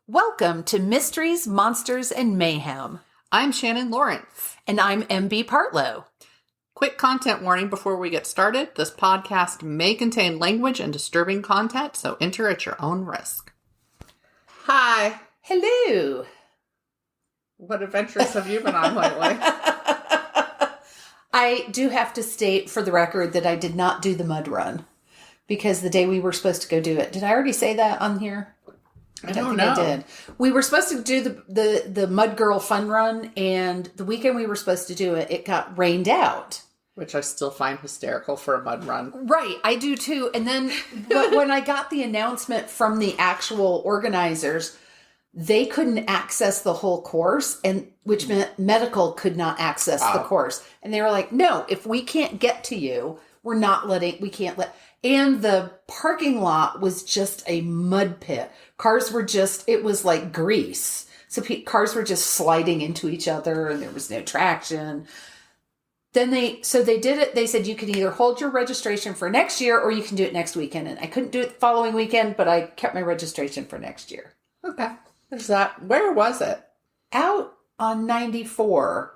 Welcome to Mysteries, Monsters, and Mayhem. I'm Shannon Lawrence. And I'm MB Partlow. Quick content warning before we get started. This podcast may contain language and disturbing content, so enter at your own risk. Hi. Hello. What adventures have you been on lately? I do have to state for the record that I did not do the mud run because the day we were supposed to go do it. Did I already say that on here? I don't know. I did. We were supposed to do the Mud Girl fun run, and the weekend we were supposed to do it, it got rained out. Which I still find hysterical for a mud run. Right, I do too. And then, but when I got the announcement from the actual organizers, they couldn't access the whole course, and which meant medical could not access the course. And they were like, no, if we can't get to you, we can't let. And the parking lot was just a mud pit. Cars were it was like grease. So cars were just sliding into each other and there was no traction. Then they did it. They said you can either hold your registration for next year or you can do it next weekend. And I couldn't do it the following weekend, but I kept my registration for next year. Okay. There's that. Where was it? Out on 94.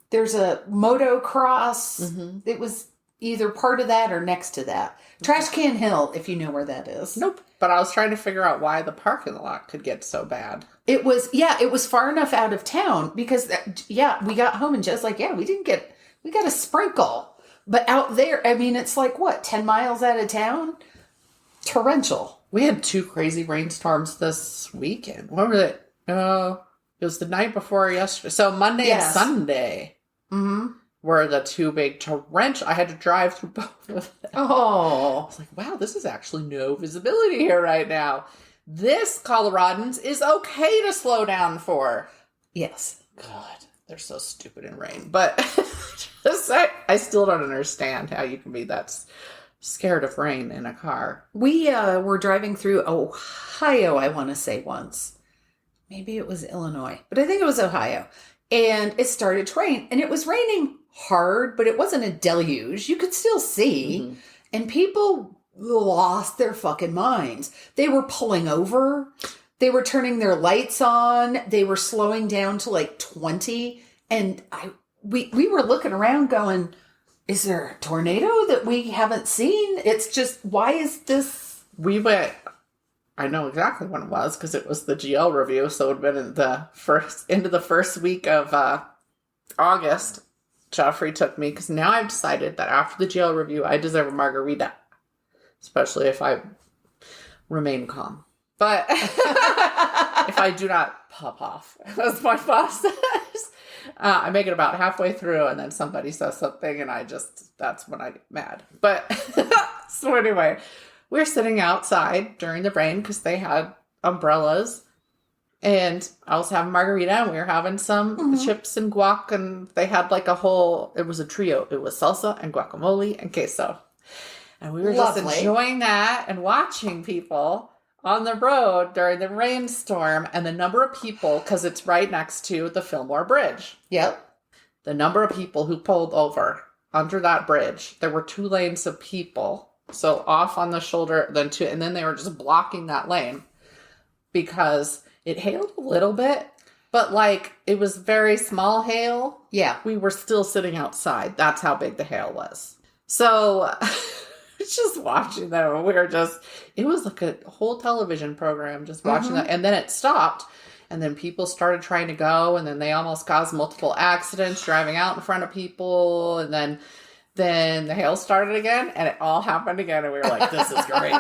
There's a motocross. Mm-hmm. It was either part of that or next to that. Trash Can Hill, if you know where that is. Nope. But I was trying to figure out why the parking lot could get so bad. It was far enough out of town because, we got home and Joe's like, we got a sprinkle. But out there, I mean, it's like, 10 miles out of town? Torrential. We had 2 crazy rainstorms this weekend. What was it? It was the night before yesterday. So Monday and Sunday. Mm-hmm. Were the 2 big torrential. I had to drive through both of them. Oh. I was like, wow, this is actually no visibility here right now. This, Coloradans, is okay to slow down for. Yes. God, they're so stupid in rain. But I still don't understand how you can be that scared of rain in a car. We were driving through Ohio, I want to say once. Maybe it was Illinois, but I think it was Ohio. And it started to rain, and it was raining hard, but it wasn't a deluge. You could still see. Mm-hmm. And people lost their fucking minds. They were pulling over. They were turning their lights on. They were slowing down to like 20. And we were looking around going, is there a tornado that we haven't seen? It's just, why is this? I know exactly when it was because it was the GL review. So it would have been into the first week of August. Joffrey took me because now I've decided that after the GL review, I deserve a margarita, especially if I remain calm. But if I do not pop off, as my boss says, I make it about halfway through and then somebody says something and that's when I get mad. But so anyway, we're sitting outside during the rain because they had umbrellas. And I was having margarita and we were having some chips and guac and they had like it was a trio. It was salsa and guacamole and queso. And we were just enjoying that and watching people on the road during the rainstorm and the number of people, because it's right next to the Fillmore Bridge. Yep. The number of people who pulled over under that bridge. There were 2 lanes of people. So off on the shoulder, and then they were just blocking that lane because it hailed a little bit, but like it was very small hail. Yeah. We were still sitting outside. That's how big the hail was. So just watching them, it was like a whole television program just watching that. And then it stopped and then people started trying to go and then they almost caused multiple accidents driving out in front of people. And then the hail started again and it all happened again. And we were like, this is great.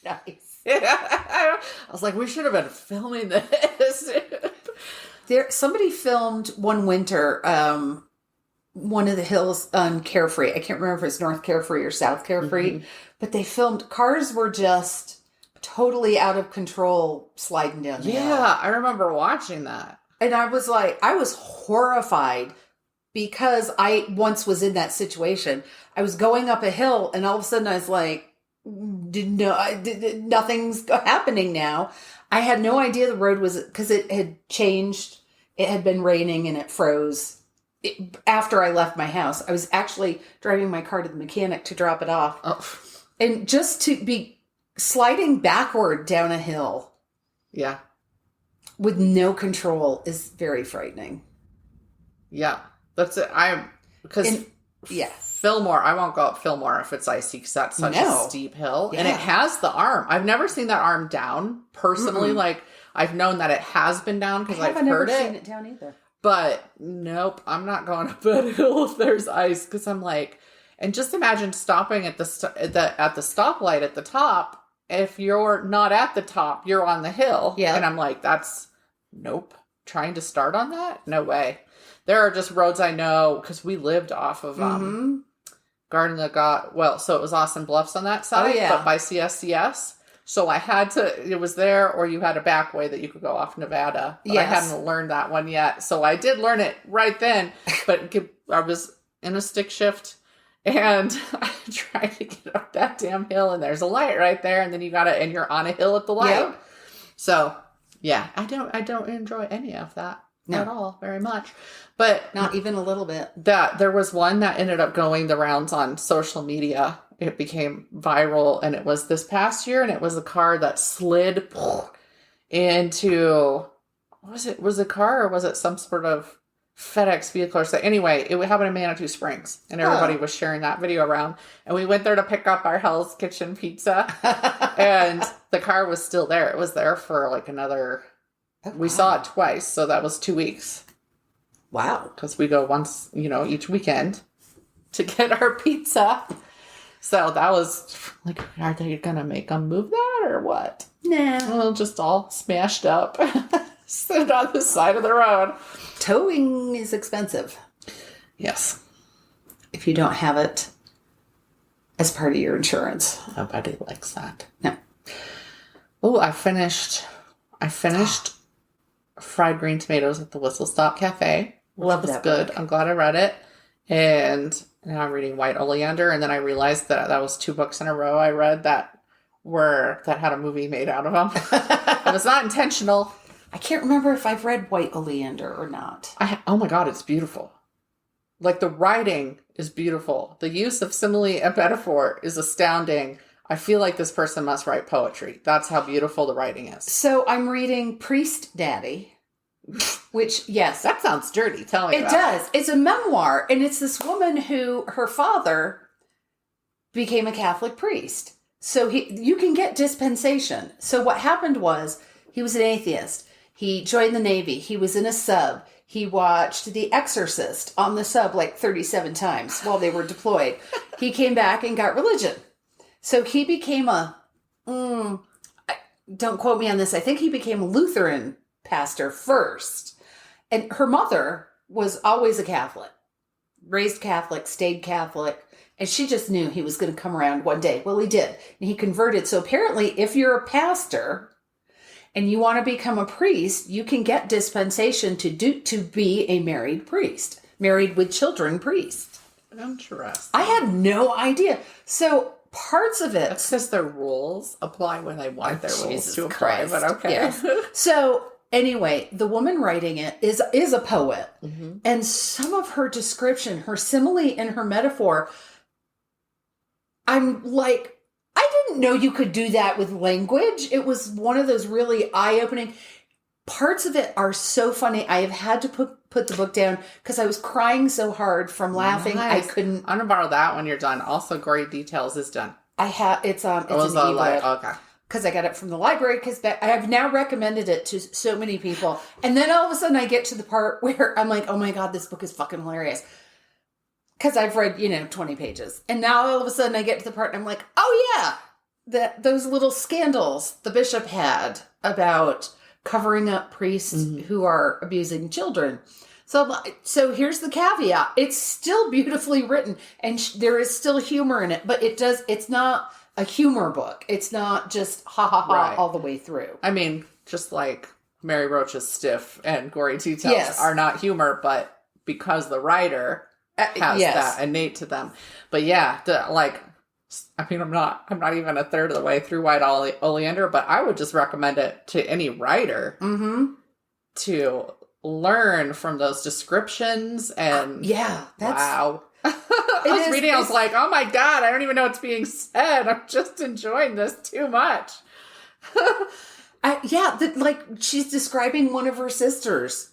Nice. I was like, we should have been filming this. Somebody filmed one winter, one of the hills on Carefree. I can't remember if it's North Carefree or South Carefree, but they filmed cars were just totally out of control sliding down the hill. Yeah, I remember watching that. And I was horrified because I once was in that situation. I was going up a hill and all of a sudden I was like, nothing's happening now. I had no idea the road was, because it had changed. It had been raining and it froze. After I left my house, I was actually driving my car to the mechanic to drop it off. Oh. And just to be sliding backward down a hill Yeah. with no control is very frightening. Yeah. That's it. Because yeah. Fillmore, I won't go up Fillmore if it's icy because that's such a steep hill. Yeah. And it has the arm. I've never seen that arm down personally. Like, I've known that it has been down because I've heard it. I've never seen it down either. But nope, I'm not going up that hill if there's ice because I'm like, and just imagine stopping at the stoplight at the top. If you're not at the top, you're on the hill. Yeah. And I'm like, nope. Trying to start on that? No way. There are just roads I know because we lived off of Garden of God. Well, so it was Austin Bluffs on that side, but by CSCS. So I had to, it was there, or you had a back way that you could go off Nevada. But I hadn't learned that one yet. So I did learn it right then, but I was in a stick shift and I tried to get up that damn hill and there's a light right there. And then and you're on a hill at the light. Yep. So yeah, I don't enjoy any of that at all very much. But not even a little bit. There was one that ended up going the rounds on social media. It became viral, and it was this past year, and it was a car that slid into, was it a car or was it some sort of FedEx vehicle or so? Anyway, it happened in Manitou Springs, and everybody was sharing that video around, and we went there to pick up our Hell's Kitchen pizza, and the car was still there. It was there for like another, we saw it twice, so that was 2 weeks. Wow. Because we go once, each weekend to get our pizza. So that was like, are they going to make them move that or what? Nah. Well, just all smashed up. Stood on the side of the road. Towing is expensive. Yes. If you don't have it as part of your insurance. Nobody likes that. No. Oh, I finished fried green tomatoes at the Whistle Stop Cafe. Love was that good. book. I'm glad I read it. And now I'm reading White Oleander, and then I realized that was 2 books in a row I read that had a movie made out of them. It was not intentional. I can't remember if I've read White Oleander or not. Oh my God, it's beautiful. Like, the writing is beautiful. The use of simile and metaphor is astounding. I feel like this person must write poetry. That's how beautiful the writing is. So I'm reading Priest Daddy. Which, yes. That sounds dirty. Tell me about it. It does. It's a memoir, and it's this woman who, her father became a Catholic priest. So you can get dispensation. So what happened was, he was an atheist. He joined the Navy. He was in a sub. He watched The Exorcist on the sub like 37 times while they were deployed. He came back and got religion. So he became don't quote me on this, I think he became a Lutheran pastor first. And her mother was always a Catholic. Raised Catholic, stayed Catholic. And she just knew he was going to come around one day. Well, he did. And he converted. So apparently, if you're a pastor and you want to become a priest, you can get dispensation to be a married priest. Married with children priest. Interesting. I had no idea. So parts of it. That's because their rules apply when they want their rules to apply, Christ. but okay. Yes. So anyway, the woman writing it is a poet. Mm-hmm. And some of her description, her simile and her metaphor, I'm like, I didn't know you could do that with language. It was one of those really eye-opening. Parts of it are so funny. I have had to put the book down because I was crying so hard from laughing. Nice. I couldn't. I'm gonna borrow that when you're done. Also, Gory Details is done. I have it's an ebook. Okay. Because I got it from the library. Because I've now recommended it to so many people, and then all of a sudden I get to the part where I'm like, oh my God, this book is fucking hilarious. Because I've read 20 pages, and now all of a sudden I get to the part and I'm like, oh yeah, those little scandals the bishop had about covering up priests who are abusing children. So here's the caveat. It's still beautifully written and there is still humor in it, but it's not a humor book. It's not just ha ha ha all the way through. I mean, just like Mary Roach's Stiff and Gory Details are not humor, but because the writer has that innate to them. But yeah, I'm not even a third of the way through White Oleander, but I would just recommend it to any writer to learn from those descriptions and wow. was reading, I was like, oh my God, I don't even know what's being said. I'm just enjoying this too much. She's describing one of her sisters.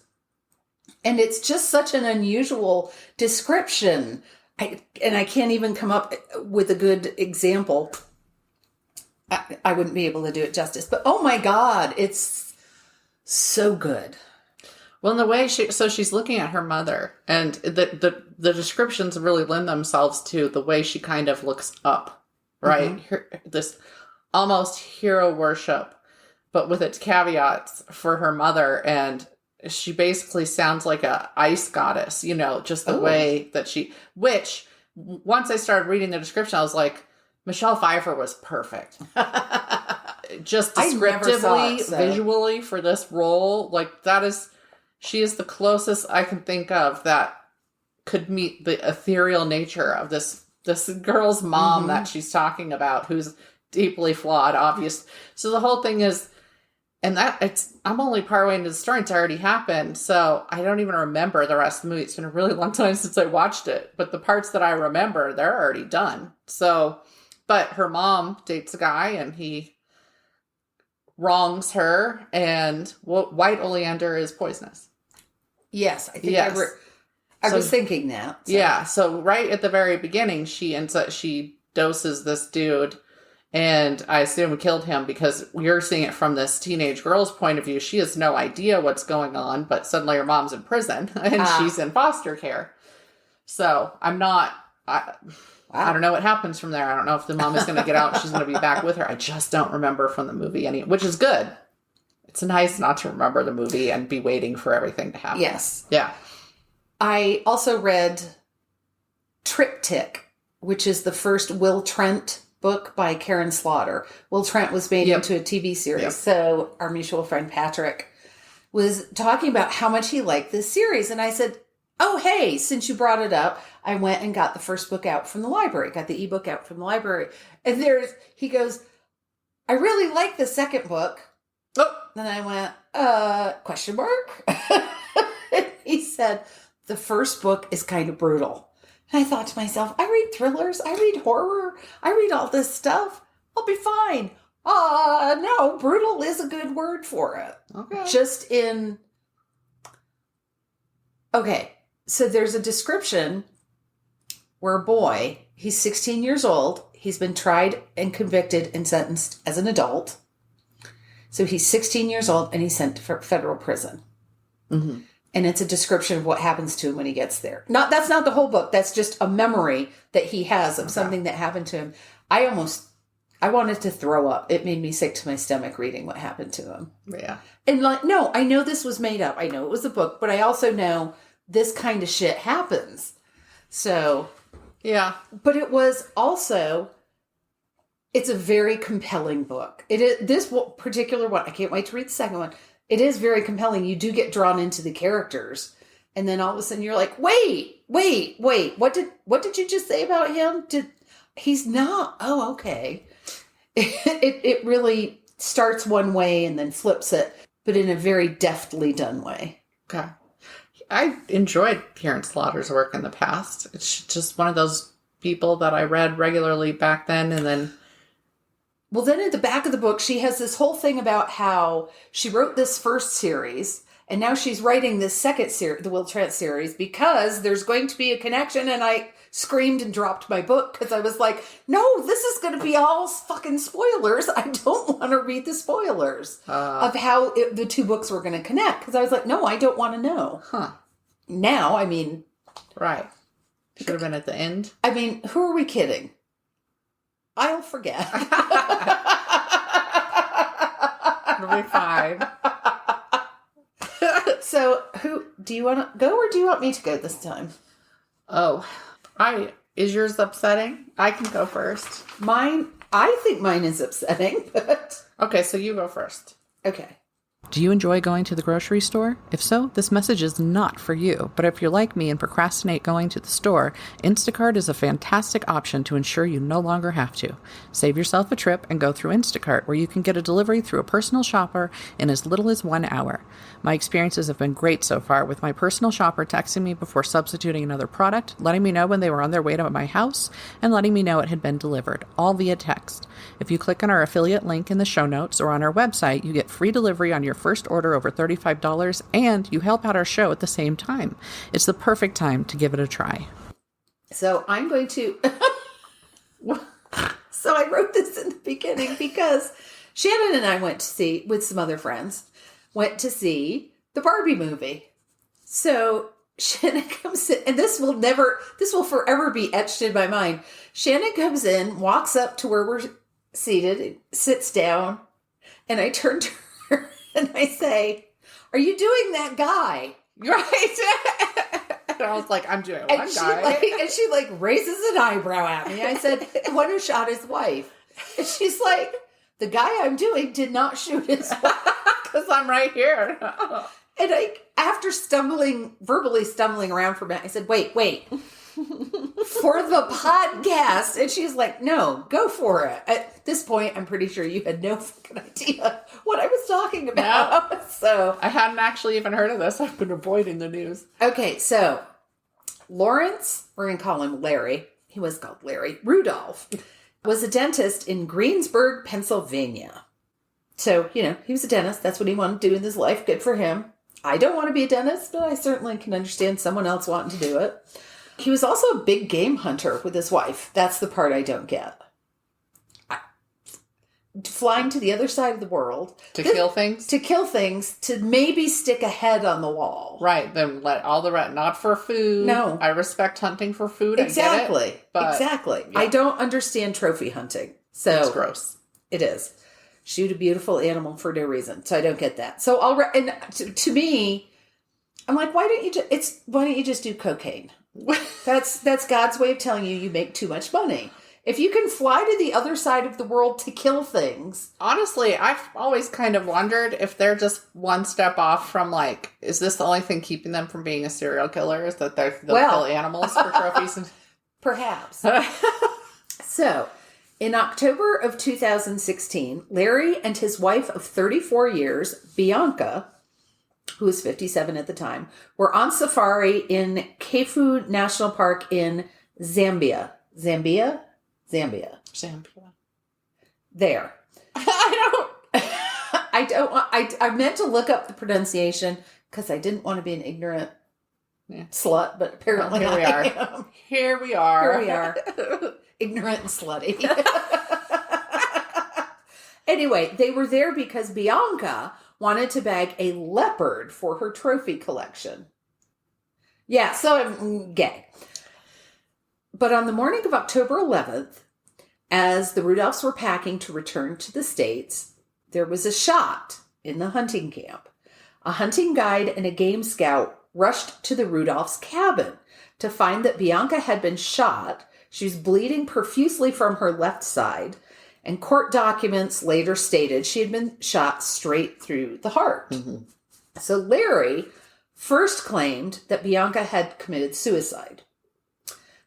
And it's just such an unusual description. I can't even come up with a good example. I wouldn't be able to do it justice. But oh my God, it's so good. Well, in the way she's looking at her mother, and the descriptions really lend themselves to the way she kind of looks up, right? This almost hero worship, but with its caveats for her mother. And she basically sounds like a ice goddess, just the way that which once I started reading the description, I was like, Michelle Pfeiffer was perfect. Just descriptively, visually for this role. Like she is the closest I can think of that could meet the ethereal nature of this girl's mom that she's talking about, who's deeply flawed, obvious. So the whole thing is, and I'm only partway into the story. It's already happened. So I don't even remember the rest of the movie. It's been a really long time since I watched it. But the parts that I remember, they're already done. So, but her mom dates a guy and he wrongs her. And white oleander is poisonous. Yes. I think I was thinking that. So. Yeah. So right at the very beginning, she doses this dude. And I assume killed him because you're seeing it from this teenage girl's point of view. She has no idea what's going on, but suddenly her mom's in prison and she's in foster care. So I don't know what happens from there. I don't know if the mom is going to get out and she's going to be back with her. I just don't remember from the movie which is good. It's nice not to remember the movie and be waiting for everything to happen. Yes. Yeah. I also read Triptych, which is the first Will Trent book by Karen Slaughter. Will Trent was made into a TV series. Yep. So our mutual friend Patrick was talking about how much he liked this series. And I said, oh, hey, since you brought it up, I went and got the first book out from the library, got the ebook out from the library. And he goes, I really like the second book. Oh. Then I went, question mark? He said, the first book is kind of brutal. And I thought to myself, I read thrillers, I read horror, I read all this stuff. I'll be fine. No, brutal is a good word for it. Okay. Okay, so there's a description where a boy, he's 16 years old, he's been tried and convicted and sentenced as an adult. So he's 16 years old and he's sent to federal prison. Mm-hmm. And it's a description of what happens to him when he gets there. That's not the whole book. That's just a memory that he has of something that happened to him. I wanted to throw up. It made me sick to my stomach reading what happened to him. Yeah. And no, I know this was made up. I know it was a book, but I also know this kind of shit happens. So. Yeah. But it was also, it's a very compelling book. It is this particular one. I can't wait to read the second one. It is very compelling. You do get drawn into the characters. And then all of a sudden you're like, wait. What did you just say about him? He's not. Oh, okay. It really starts one way and then flips it, but in a very deftly done way. Okay. I enjoyed Karen Slaughter's work in the past. It's just one of those people that I read regularly back then and then... Well, then at the back of the book, she has this whole thing about how she wrote this first series, and now she's writing this second series, the Will Trent series, because there's going to be a connection, and I screamed and dropped my book, because I was like, no, this is going to be all fucking spoilers. I don't want to read the spoilers of how the two books were going to connect, because I was like, no, I don't want to know. Huh. Now, I mean... Right. Should have been at the end. I mean, who are we kidding? I'll forget. It'll be fine. So, do you want to go or do you want me to go this time? Oh, is yours upsetting? I can go first. I think mine is upsetting, but... Okay, so you go first. Okay. Do you enjoy going to the grocery store? If so, this message is not for you. But if you're like me and procrastinate going to the store, Instacart is a fantastic option to ensure you no longer have to. Save yourself a trip and go through Instacart, where you can get a delivery through a personal shopper in as little as 1 hour. My experiences have been great so far, with my personal shopper texting me before substituting another product, letting me know when they were on their way to my house, and letting me know it had been delivered, all via text. If you click on our affiliate link in the show notes or on our website, you get free delivery on your first order over $35, and you help out our show at the same time. It's the perfect time to give it a try. So I'm going to... So I wrote this in the beginning because Shannon and I went to see, with some other friends, went to see the Barbie movie. So Shannon comes in, and this will forever be etched in my mind. Shannon comes in, walks up to where we're seated, sits down, and I turn to her and I say, "Are you doing that guy?" Right. And I was like, I'm doing one guy. And she raises an eyebrow at me. I said, "The one who shot his wife." And she's like, "The guy I'm doing did not shoot his wife." Because I'm right here. And after verbally stumbling around for a minute, I said, wait, for the podcast. And she's like, "No, go for it." At this point, I'm pretty sure you had no fucking idea what I was talking about. No. So I hadn't actually even heard of this. I've been avoiding the news. Okay, so Lawrence, we're going to call him Larry. He was called Larry Rudolph, was a dentist in Greensburg, Pennsylvania. So, he was a dentist. That's what he wanted to do in his life. Good for him. I don't want to be a dentist, but I certainly can understand someone else wanting to do it. He was also a big game hunter with his wife. That's the part I don't get. Flying to the other side of the world. Kill things? To kill things, to maybe stick a head on the wall. Right, then let all the rest, not for food. No. I respect hunting for food. Exactly. I get it, but, exactly. Yeah. I don't understand trophy hunting. So it's gross. It is. Shoot a beautiful animal for no reason. So I don't get that. So to me, I'm like, why don't you just do cocaine? That's God's way of telling you make too much money. If you can fly to the other side of the world to kill things. Honestly, I've always kind of wondered if they're just one step off from is this the only thing keeping them from being a serial killer? Is that they'll kill animals for trophies? Perhaps. So, in October of 2016, Larry and his wife of 34 years, Bianca, who was 57 at the time, were on safari in Khefu National Park in Zambia. Zambia. There. I meant to look up the pronunciation because I didn't want to be an ignorant slut, but apparently here we I are. am. Here we are. Ignorant and slutty. Anyway, they were there because Bianca wanted to bag a leopard for her trophy collection. Yeah, so I'm gay. But on the morning of October 11th, as the Rudolphs were packing to return to the States, there was a shot in the hunting camp. A hunting guide and a game scout rushed to the Rudolphs' cabin to find that Bianca had been shot. She was bleeding profusely from her left side, and court documents later stated she had been shot straight through the heart. Mm-hmm. So Larry first claimed that Bianca had committed suicide.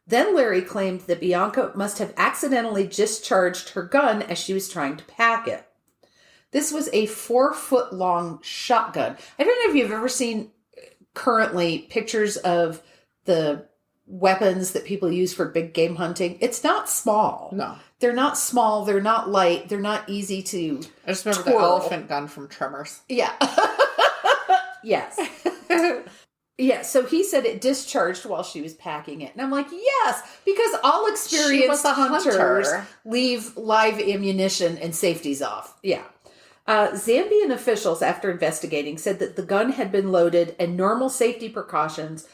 Then Larry claimed that Bianca must have accidentally discharged her gun as she was trying to pack it. This was a 4-foot-long shotgun. I don't know if you've ever seen currently pictures of the weapons that people use for big game hunting. It's not small. No. They're not small. They're not light. They're not easy to I just remember the elephant gun from Tremors. Yeah. Yes. Yeah, so he said it discharged while she was packing it. And I'm like, yes, because all experienced hunters leave live ammunition and safeties off. Yeah. Zambian officials, after investigating, said that the gun had been loaded and normal safety precautions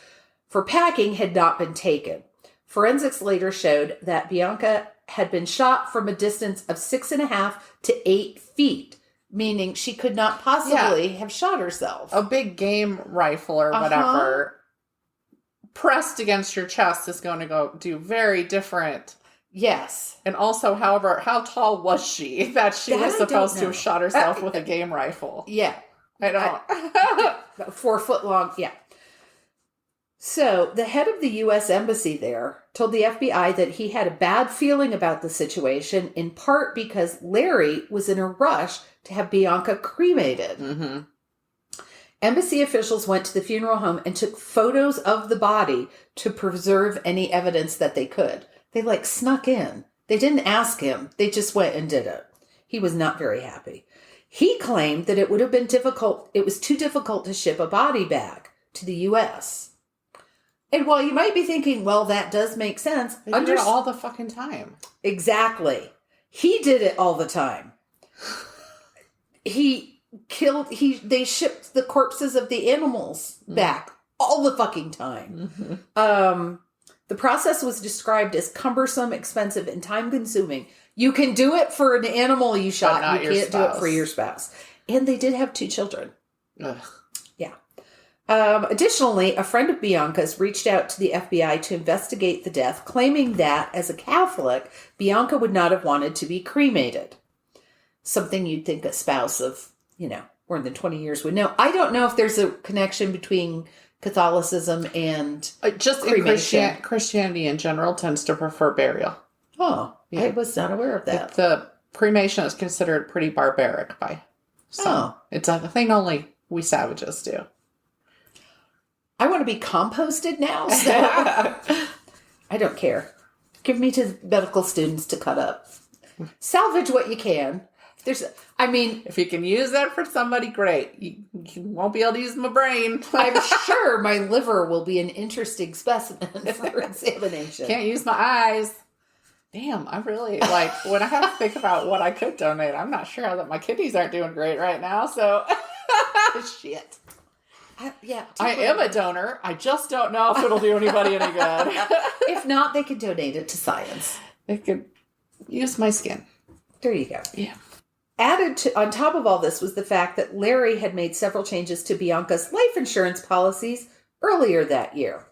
for packing had not been taken. Forensics later showed that Bianca had been shot from a distance of 6.5 to 8 feet, meaning she could not possibly have shot herself. A big game rifle or whatever pressed against your chest is going to go do very different. Yes. And also, however, how tall was she that she was supposed to have shot herself with a game rifle? Yeah. I don't. About 4 foot long. Yeah. So the head of the U.S. Embassy there told the FBI that he had a bad feeling about the situation, in part because Larry was in a rush to have Bianca cremated. Mm-hmm. Embassy officials went to the funeral home and took photos of the body to preserve any evidence that they could. They snuck in. They didn't ask him. They just went and did it. He was not very happy. He claimed that it would have been difficult. It was too difficult to ship a body back to the U.S. And while you might be thinking, well, that does make sense. They do it all the fucking time. Exactly. He did it all the time. They shipped the corpses of the animals back all the fucking time. Mm-hmm. The process was described as cumbersome, expensive, and time-consuming. You can do it for an animal you shot. You can't do it for your spouse. And they did have 2 children. Ugh. Yeah. Additionally, a friend of Bianca's reached out to the FBI to investigate the death, claiming that, as a Catholic, Bianca would not have wanted to be cremated. Something you'd think a spouse of, more than 20 years would know. I don't know if there's a connection between Catholicism and just cremation. Christianity in general tends to prefer burial. Oh, Yeah. I was not aware of that. The cremation is considered pretty barbaric by some. Oh. It's a thing only we savages do. I want to be composted now, so I don't care. Give me to medical students to cut up. Salvage what you can. If you can use that for somebody, great. You won't be able to use my brain. I'm sure my liver will be an interesting specimen for examination. Can't use my eyes. Damn, I really, when I have to think about what I could donate, I'm not sure that my kidneys aren't doing great right now, so shit. I am a donor. I just don't know if it'll do anybody any good. If not, they could donate it to science. They could use my skin. There you go. Yeah. Added on top of all this was the fact that Larry had made several changes to Bianca's life insurance policies earlier that year.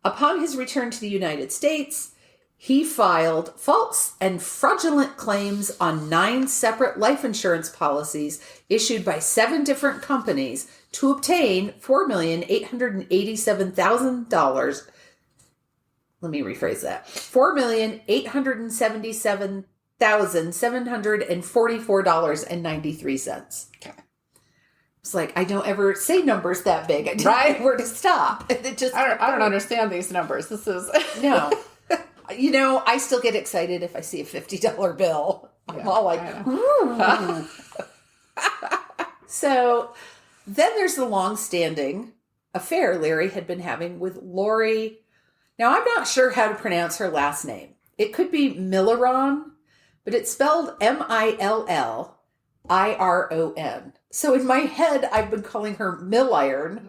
Upon his return to the United States, he filed false and fraudulent claims on 9 separate life insurance policies issued by 7 different companies to obtain $4,887,000. Let me rephrase that. $4,877,744.93. Okay. It's I don't ever say numbers that big. I don't know where to stop. It just I don't understand these numbers. This is no. I still get excited if I see a $50 bill. I'm all like, So then there's the long-standing affair Larry had been having with Lori. Now, I'm not sure how to pronounce her last name. It could be Milleron, but it's spelled Milliron. So in my head, I've been calling her Milliron.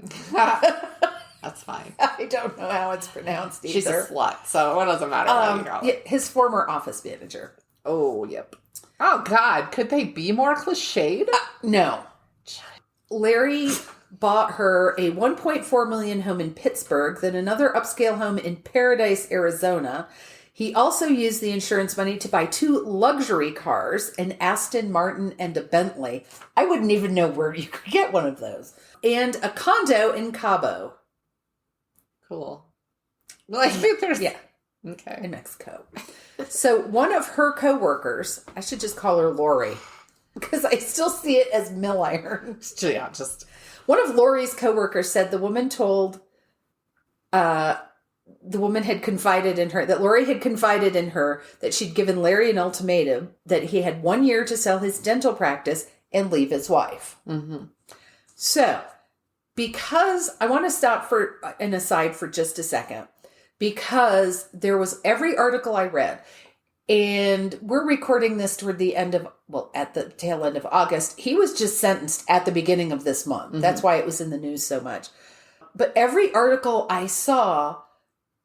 That's fine. I don't know how it's pronounced either. She's a slut, so it doesn't matter what you call it. His former office manager. Oh, yep. Oh, God. Could they be more cliched? No. Larry bought her a $1.4 million home in Pittsburgh, then another upscale home in Paradise, Arizona. He also used the insurance money to buy 2 luxury cars, an Aston Martin and a Bentley. I wouldn't even know where you could get one of those. And a condo in Cabo. Cool. There's... Yeah. Okay. In Mexico. So one of her coworkers, I should just call her Lori, because I still see it as Milliron. Yeah, just... One of Lori's coworkers said the woman had confided in her, that Lori had confided in her that she'd given Larry an ultimatum that he had 1 year to sell his dental practice and leave his wife. Mm-hmm. So, because I want to stop for an aside for just a second, because there was every article I read, and we're recording this toward the end of, at the tail end of August. He was just sentenced at the beginning of this month. Mm-hmm. That's why it was in the news so much. But every article I saw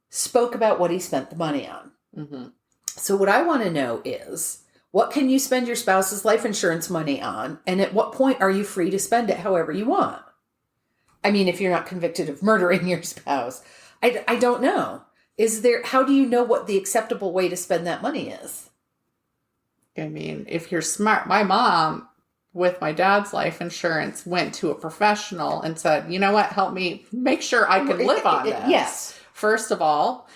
spoke about what he spent the money on. Mm-hmm. So what I want to know is, what can you spend your spouse's life insurance money on? And at what point are you free to spend it however you want? I mean, if you're not convicted of murdering your spouse, I don't know. How do you know what the acceptable way to spend that money is? I mean, if you're smart, my mom with my dad's life insurance went to a professional and said, you know what, help me make sure I can live on this. Yes. First of all,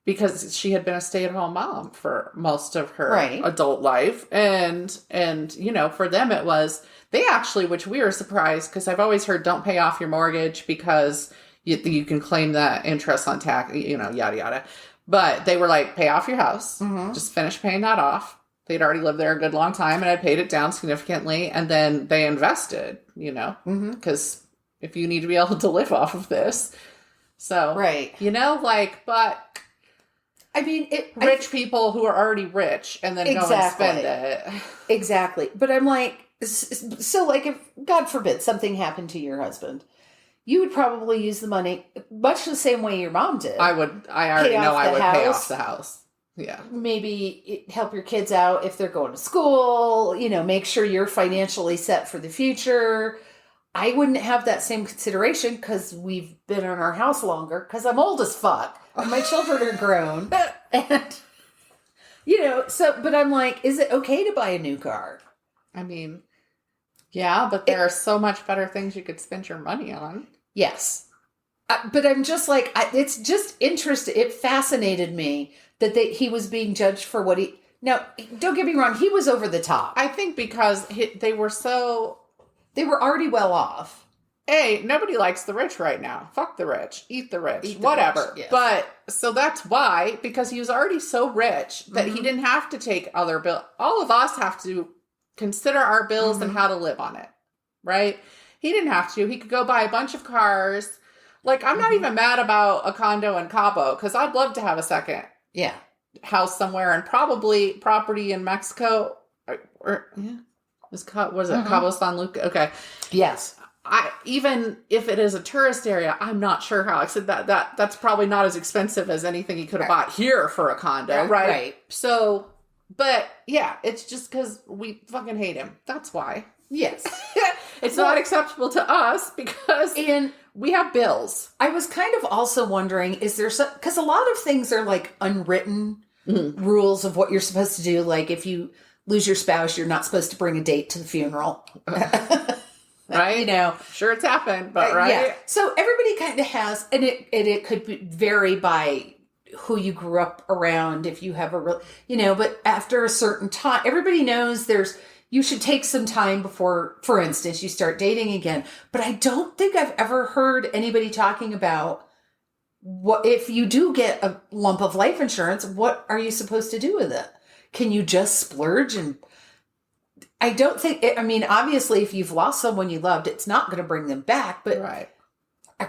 because she had been a stay-at-home mom for most of her adult life. And, you know, for them it was, they actually, which we were surprised, because I've always heard don't pay off your mortgage because you can claim that interest on tax, you know, yada, yada. But they were like, pay off your house. Just finish paying that off. They'd already lived there a good long time and I paid it down significantly. And then they invested, you know, because if you need to be able to live off of this. So, you know, like, but I mean, rich people who are already rich and then go and spend it. Exactly. But I'm like, so like if, God forbid, something happened to your husband, you would probably use the money much the same way your mom did. I already know I would pay off the house. Yeah. Maybe help your kids out if they're going to school, you know, make sure you're financially set for the future. I wouldn't have that same consideration because we've been in our house longer because I'm old as fuck and my children are grown. And, you know, so, but I'm like, is it okay to buy a new car? I mean, yeah, but there are so much better things you could spend your money on. Yes. But I'm just like, it's just interesting. It fascinated me that he was being judged for what he... Now, don't get me wrong. He was over the top. I think because they were so... They were already well off. Hey, nobody likes the rich right now. Fuck the rich. Eat the rich. Whatever. Rich, yes. But, so that's why, because he was already so rich that he didn't have to take other bills. All of us have to consider our bills and how to live on it. Right? He didn't have to. He could go buy a bunch of cars. Like, I'm not even mad about a condo in Cabo, because I'd love to have a second house somewhere and probably property in Mexico. Was it Cabo San Lucas? Okay. Yes. Even if it is a tourist area, I'm not sure how. I said that's probably not as expensive as anything he could have bought here for a condo, right? So, but yeah, it's just because we fucking hate him. That's why. Yes. It's not acceptable to us because we have bills. I was kind of also wondering, is there some, because a lot of things are like unwritten rules of what you're supposed to do. Like if you lose your spouse, you're not supposed to bring a date to the funeral. Right? You know. Sure, it's happened, but right? Yeah. So everybody kind of has, and it could vary by who you grew up around, if you have a real, you know, but after a certain time, everybody knows you should take some time before, for instance, you start dating again. But I don't think I've ever heard anybody talking about what, if you do get a lump of life insurance, what are you supposed to do with it? Can you just splurge? And I don't think, I mean, obviously if you've lost someone you loved, it's not going to bring them back, but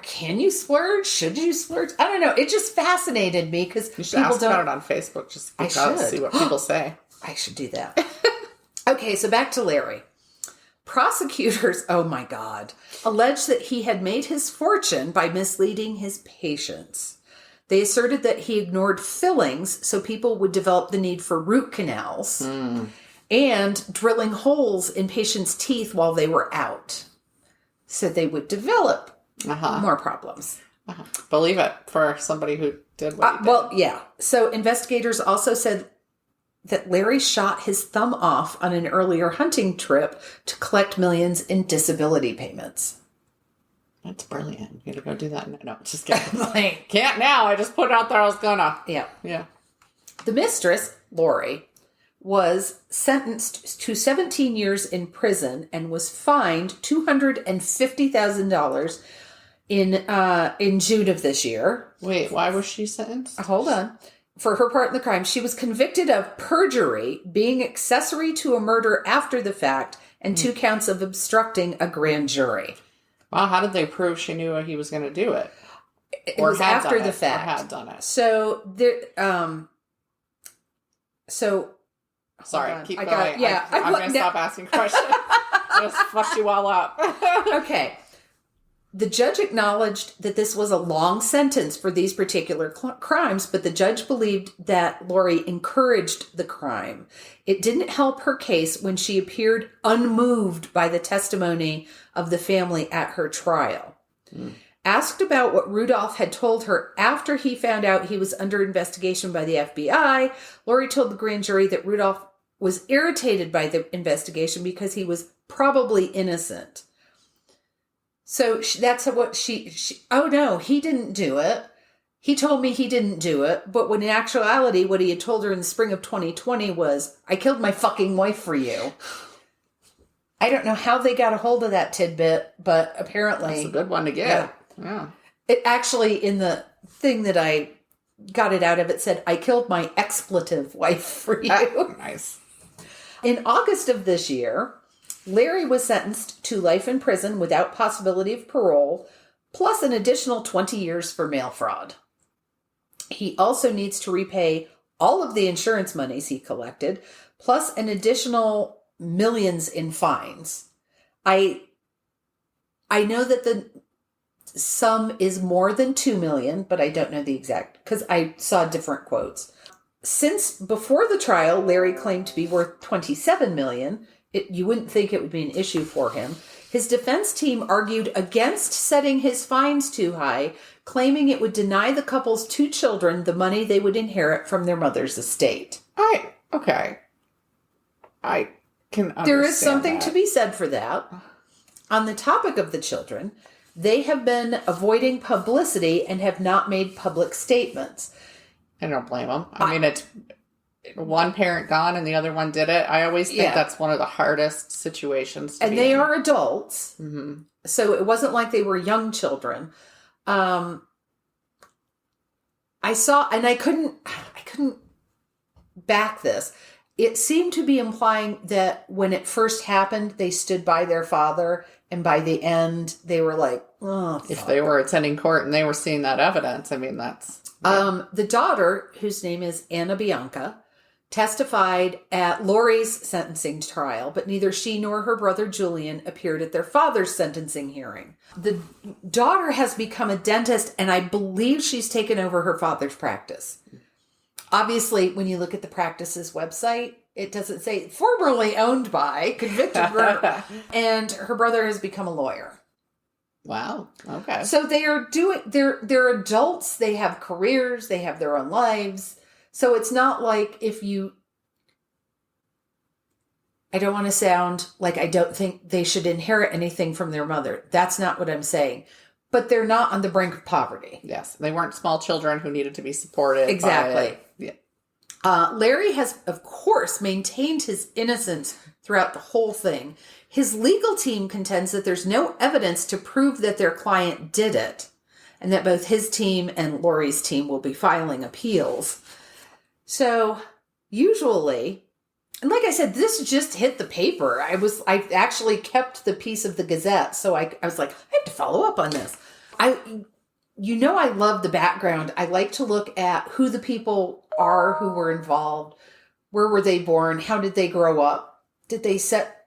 can you splurge? Should you splurge? I don't know. It just fascinated me because you should ask about it on Facebook. Just see what people say. I should do that. Okay, so back to Larry. Prosecutors, oh my God, alleged that he had made his fortune by misleading his patients. They asserted that he ignored fillings so people would develop the need for root canals and drilling holes in patients' teeth while they were out. So they would develop more problems. Believe it, for somebody who did what he did. Well, yeah. So investigators also said that Larry shot his thumb off on an earlier hunting trip to collect millions in disability payments. That's brilliant. You gotta go do that. No, just kidding. Can't now. I just put it out there I was gonna. Yeah. The mistress, Lori, was sentenced to 17 years in prison and was fined $250,000 in June of this year. Wait, why was she sentenced? Hold on. For her part in the crime, she was convicted of perjury, being accessory to a murder after the fact, and 2 counts of obstructing a grand jury. Wow, how did they prove she knew he was going to do it? It was after the fact. Or had done it. So there, sorry, keep going. I'm going to stop asking questions. Just fucked you all up. Okay. The judge acknowledged that this was a long sentence for these particular crimes, but the judge believed that Lori encouraged the crime. It didn't help her case when she appeared unmoved by the testimony of the family at her trial. Asked about what Rudolph had told her after he found out he was under investigation by the FBI, Lori told the grand jury that Rudolph was irritated by the investigation because he was probably innocent. So that's what she, oh no, he didn't do it. He told me he didn't do it. But when in actuality, what he had told her in the spring of 2020 was, I killed my fucking wife for you. I don't know how they got a hold of that tidbit, but apparently. That's a good one to get. Yeah. It actually, in the thing that I got it out of, it said, I killed my expletive wife for you. Nice. In August of this year, Larry was sentenced to life in prison without possibility of parole, plus an additional 20 years for mail fraud. He also needs to repay all of the insurance monies he collected, plus an additional millions in fines. I know that the sum is more than 2 million, but I don't know the exact, because I saw different quotes. Since before the trial, Larry claimed to be worth 27 million. You wouldn't think it would be an issue for him. His defense team argued against setting his fines too high, claiming it would deny the couple's 2 children the money they would inherit from their mother's estate. Okay. I can understand There is something that. to be said for that. On the topic of the children, they have been avoiding publicity and have not made public statements. I don't blame them. I mean, it's one parent gone and the other one did it. I always think that's one of the hardest situations to and be they in. are adults. Mm-hmm. So it wasn't like they were young children. I saw, and I couldn't back this. It seemed to be implying that when it first happened, they stood by their father, and by the end, they were like, oh, fuck. If they were attending court and they were seeing that evidence, I mean, that's... The daughter, whose name is Anna Bianca, testified at Lori's sentencing trial, but neither she nor her brother Julian appeared at their father's sentencing hearing. The daughter has become a dentist, and I believe she's taken over her father's practice. Obviously, when you look at the practice's website, it doesn't say formerly owned by, convicted, and her brother has become a lawyer. Wow. Okay. So they are they're adults, they have careers, they have their own lives. So it's not like I don't want to sound like I don't think they should inherit anything from their mother. That's not what I'm saying. But they're not on the brink of poverty. Yes. They weren't small children who needed to be supported. Exactly. Yeah. Larry has, of course, maintained his innocence throughout the whole thing. His legal team contends that there's no evidence to prove that their client did it, and that both his team and Lori's team will be filing appeals. So, usually, and like I said, this just hit the paper. I actually kept the piece of the Gazette, so I was like, I have to follow up on this. I love the background. I like to look at who the people are who were involved. Where were they born? How did they grow up? Did they set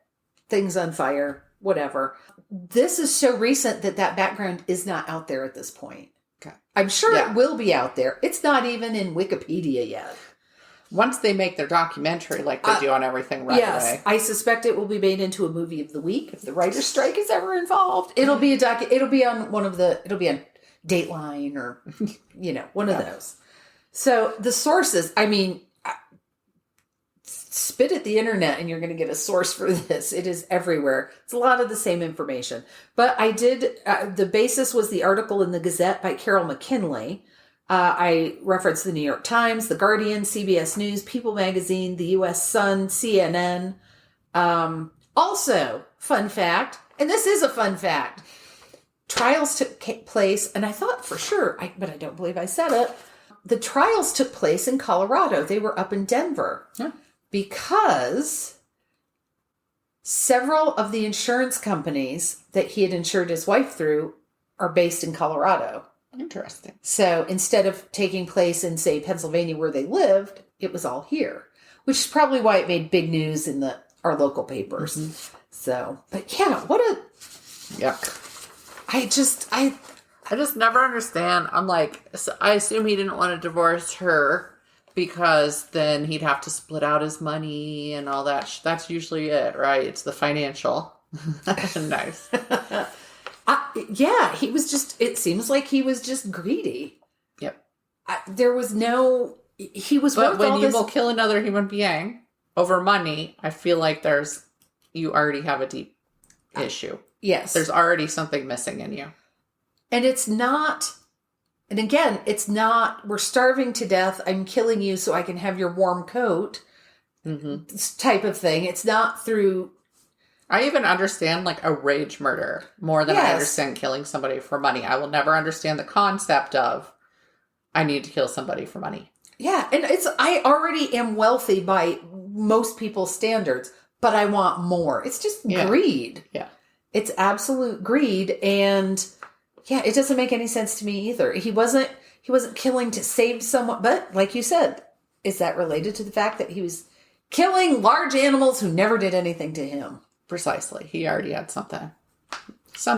things on fire? Whatever. This is so recent that background is not out there at this point. Okay. I'm sure it will be out there. It's not even in Wikipedia yet. Once they make their documentary like they do on everything right away. I suspect it will be made into a movie of the week if the writer's strike is ever involved. It'll be it'll be on Dateline or one of those. So the sources, I mean, spit at the internet and you're going to get a source for this. It is everywhere. It's a lot of the same information. But I did, the basis was the article in the Gazette by Carol McKinley. I referenced the New York Times, The Guardian, CBS News, People Magazine, the U.S. Sun, CNN. Also, fun fact, and this is a fun fact, trials took place, and I thought for sure, but I don't believe I said it, the trials took place in Colorado. They were up in Denver. Yeah. Because several of the insurance companies that he had insured his wife through are based in Colorado. Interesting. So instead of taking place in, say, Pennsylvania where they lived, it was all here, which is probably why it made big news in our local papers. Mm-hmm. So, but yeah, what a... Yuck. I just never understand. I'm like, I assume he didn't want to divorce her because then he'd have to split out his money and all that. That's usually it, right? It's the financial. Nice. Yeah, he was just, it seems like he was just greedy. Yep. There was no, he was But worth when all you this. will kill another human being. over money, I feel like you already have a deep issue. Yes. There's already something missing in you. And it's not, and again, it's not, we're starving to death, I'm killing you so I can have your warm coat type of thing. It's not through... I even understand like a rage murder more than I understand killing somebody for money. I will never understand the concept of I need to kill somebody for money. Yeah, and I already am wealthy by most people's standards, but I want more. It's just greed. Yeah. It's absolute greed, and yeah, it doesn't make any sense to me either. He wasn't killing to save someone, but like you said, is that related to the fact that he was killing large animals who never did anything to him? Precisely. He already had some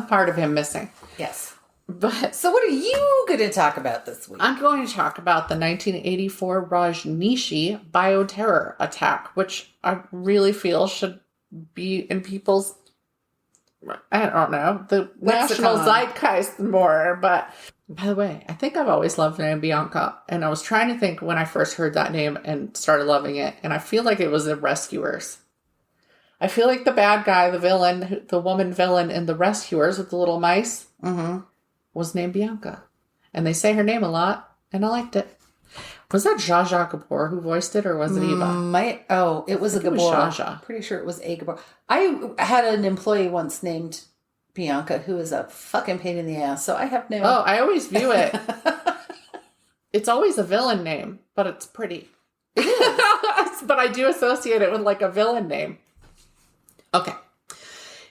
part of him missing. Yes. But so what are you going to talk about this week? I'm going to talk about the 1984 Rajneeshee bioterror attack, which I really feel should be in people's, I don't know, the national zeitgeist more. But by the way, I think I've always loved the name Bianca. And I was trying to think when I first heard that name and started loving it. And I feel like it was the Rescuers. I feel like the bad guy, the villain, the woman villain in The Rescuers with the little mice was named Bianca. And they say her name a lot, and I liked it. Was that Zsa Zsa Gabor who voiced it, or was it Eva? It was a Gabor. Zsa Zsa. Pretty sure it was a Gabor. I had an employee once named Bianca who is a fucking pain in the ass, so I have no... Oh, I always view it. It's always a villain name, but it's pretty. It is. But I do associate it with like a villain name. Okay.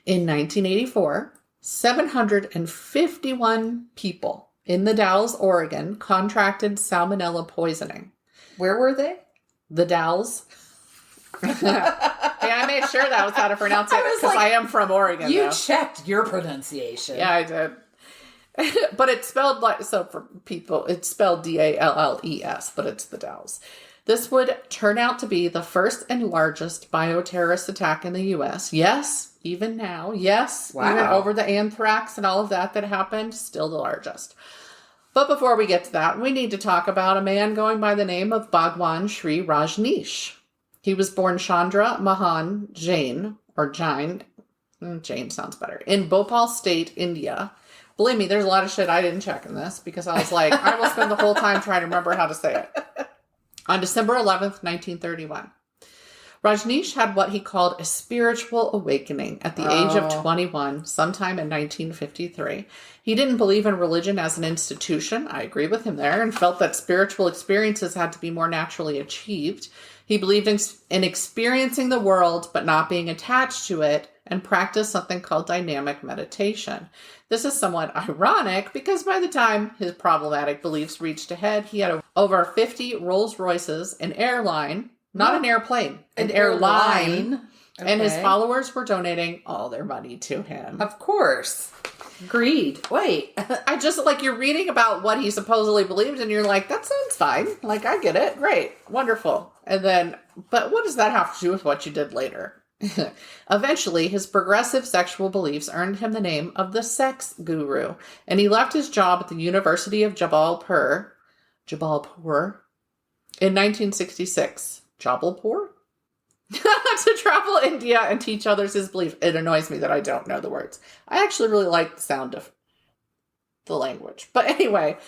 In 1984, 751 people in the Dalles, Oregon, contracted salmonella poisoning. Where were they? The Dalles. I made sure that was how to pronounce it because I am from Oregon. You checked your pronunciation. Yeah, I did. But it's spelled like, so for people, it's spelled Dalles, but it's the Dalles. This would turn out to be the first and largest bioterrorist attack in the U.S. Yes, even now. Yes, even over the anthrax and all of that happened, still the largest. But before we get to that, we need to talk about a man going by the name of Bhagwan Sri Rajneesh. He was born Chandra Mahan Jain, or Jain, Jain sounds better, in Bhopal State, India. Believe me, there's a lot of shit I didn't check in this because I was like, I will spend the whole time trying to remember how to say it. On December 11th, 1931, Rajneesh had what he called a spiritual awakening at the age of 21, sometime in 1953. He didn't believe in religion as an institution. I agree with him there, and felt that spiritual experiences had to be more naturally achieved. He believed in experiencing the world, but not being attached to it, and practiced something called dynamic meditation. This is somewhat ironic because by the time his problematic beliefs reached a head, he had over 50 Rolls Royces, an airline, not an airplane, an airline. Okay. And his followers were donating all their money to him. Of course. Greed. Wait. I just, like, you're reading about what he supposedly believed and you're like, that sounds fine. Like, I get it. Great. Wonderful. And then, but what does that have to do with what you did later? Eventually, his progressive sexual beliefs earned him the name of the sex guru, and he left his job at the University of Jabalpur in 1966. Jabalpur? To travel India and teach others his belief. It annoys me that I don't know the words. I actually really like the sound of the language. But anyway,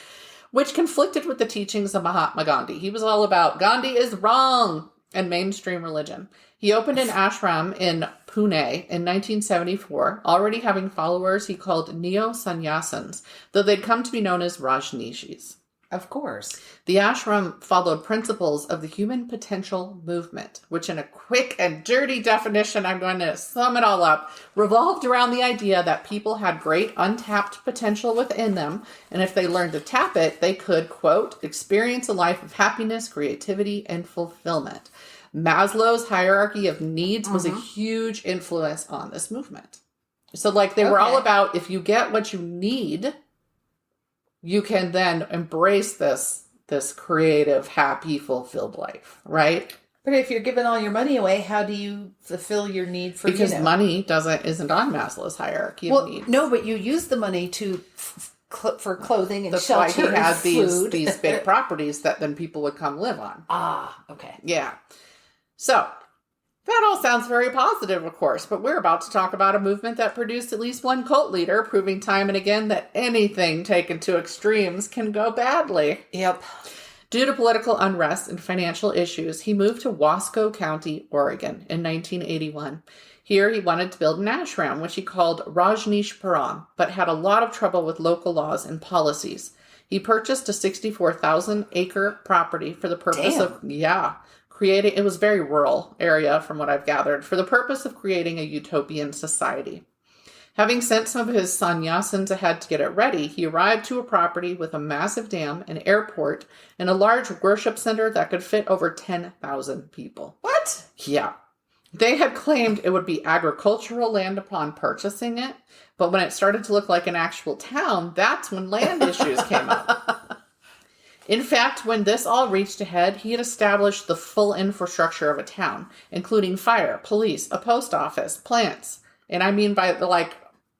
which conflicted with the teachings of Mahatma Gandhi. He was all about Gandhi is wrong and mainstream religion. He opened an ashram in Pune in 1974, already having followers he called neo-sannyasins, though they'd come to be known as Rajneeshees. Of course. The ashram followed principles of the human potential movement, which in a quick and dirty definition, I'm going to sum it all up, revolved around the idea that people had great untapped potential within them, and if they learned to tap it, they could, quote, experience a life of happiness, creativity, and fulfillment. Maslow's hierarchy of needs was a huge influence on this movement. So, like, they were all about, if you get what you need, you can then embrace this creative, happy, fulfilled life, right? But if you're giving all your money away, how do you fulfill your need for because money isn't on Maslow's hierarchy of needs. No, but you use the money to for clothing and That's shelter. That's why he had food. these big properties that then people would come live on. Ah, okay. Yeah. So That all sounds very positive, of course, but we're about to talk about a movement that produced at least one cult leader, proving time and again that anything taken to extremes can go badly. Yep. Due to political unrest and financial issues, he moved to Wasco County, Oregon in 1981. Here he wanted to build an ashram, which he called Rajneeshees, but had a lot of trouble with local laws and policies. He purchased a 64,000-acre property for the purpose of creating, it was a very rural area from what I've gathered, for the purpose of creating a utopian society. Having sent some of his sannyasins ahead to get it ready, he arrived to a property with a massive dam, an airport, and a large worship center that could fit over 10,000 people. What? Yeah. They had claimed it would be agricultural land upon purchasing it, but when it started to look like an actual town, that's when land issues came up. In fact, when this all reached a head, he had established the full infrastructure of a town, including fire, police, a post office, plants. And I mean by the,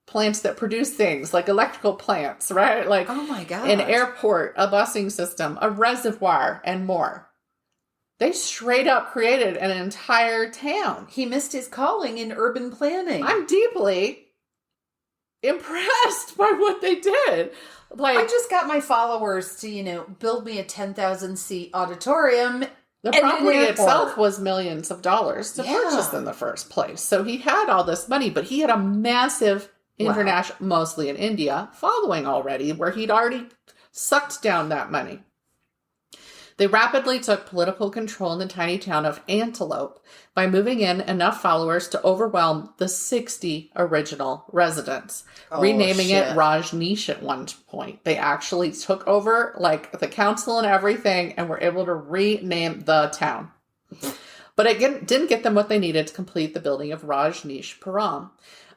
plants that produce things, like electrical plants, right? Oh my God. An airport, a busing system, a reservoir, and more. They straight up created an entire town. He missed his calling in urban planning. I'm deeply impressed by what they did. I just got my followers to, build me a 10,000 seat auditorium. The property itself was millions of dollars to purchase in the first place. So he had all this money, but he had a massive international, mostly in India, following already, where he'd already sucked down that money. They rapidly took political control in the tiny town of Antelope by moving in enough followers to overwhelm the 60 original residents, renaming it Rajneesh at one point. They actually took over the council and everything and were able to rename the town. But it didn't get them what they needed to complete the building of Rajneeshees.